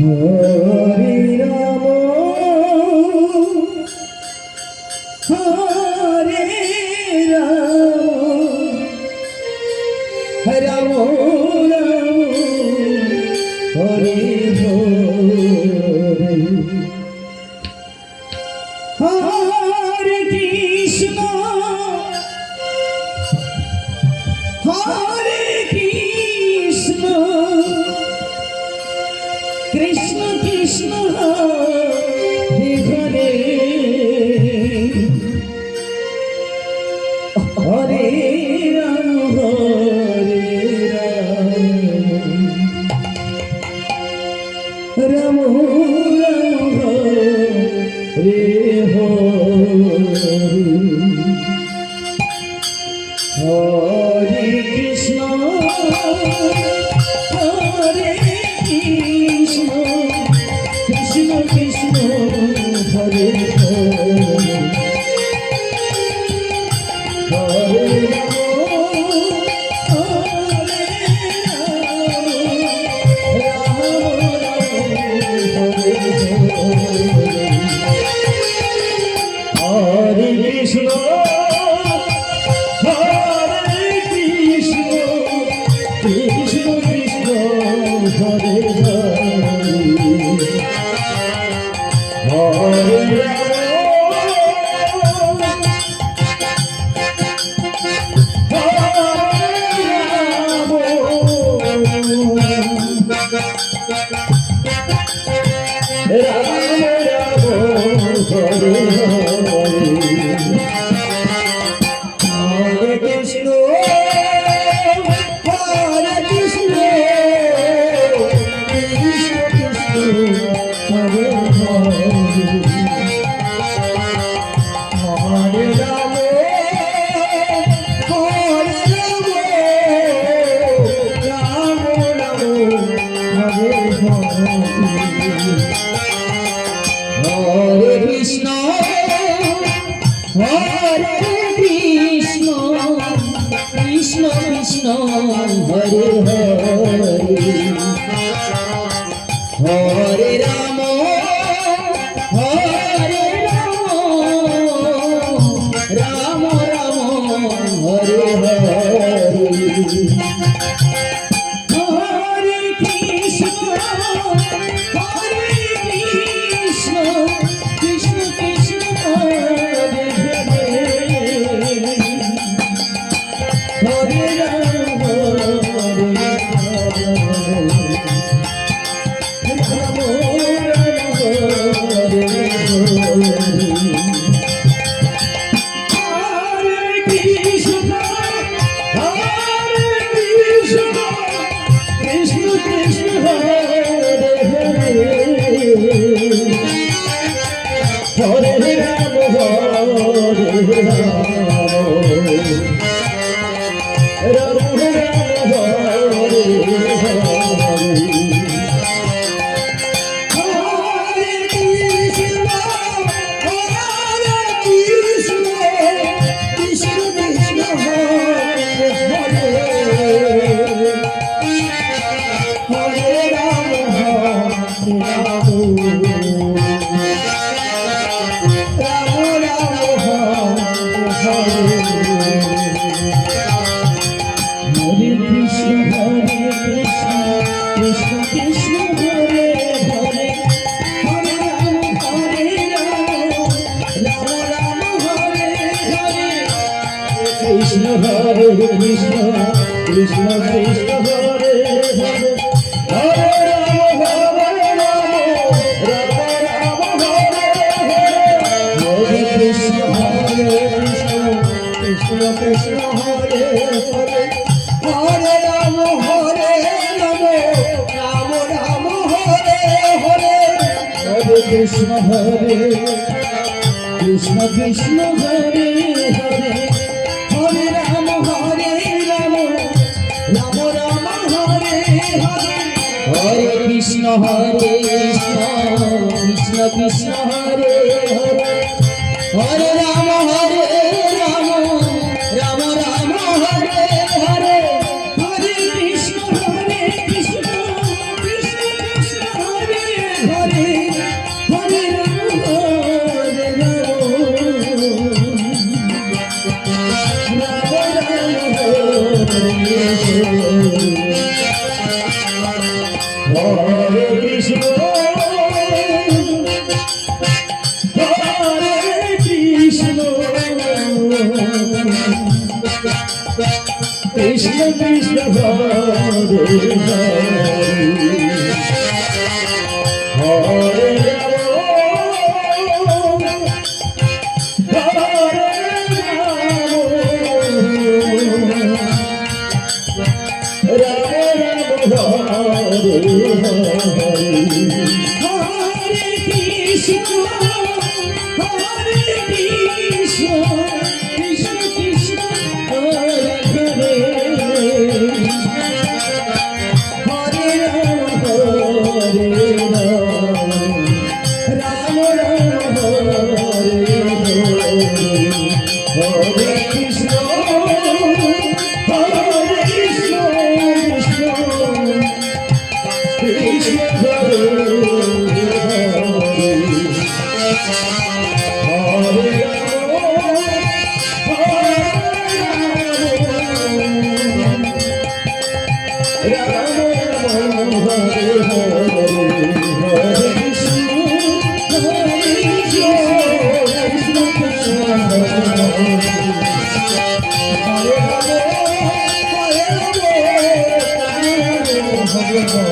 Hare Ram Hare Ram Ram Ram Hare Hare Hare Krishna Hare Krishna Krishna Krishna Hare Hare Hare Ram Ram Ram Hare Hare Krishna Hare Krishna Krishna Krishna Hare Hare Hare Ram Hare Ram Hare Hare Krishna Krishna Krishna Hare Hare Krishna Hare Krishna Krishna Krishna Hare Hare Hare Ram Hare Ram Ram Ram Hare Hare Krishna Hare Krishna Krishna Krishna Hare Hare Ram Krishna Hare Krishna Krishna Krishna Hare Hare Hare Ram Ram Ram Hare Hare Krishna Hare Krishna Krishna Krishna Hare Hare Hare Ram Ram Ram Hare Hare Hare Krishna Hare Krishna Krishna Hare Hare Hare Ram Ram Ram Hare Hare Hare Krishna Hare Krishna Krishna Krishna Hare Hare Hare Ram Ram Ram Hare Hare Hare Krishna Krishna Krishna Hare Hare Krishna, Hare Krishna, Krishna Krishna Hare Hare, Hare Hare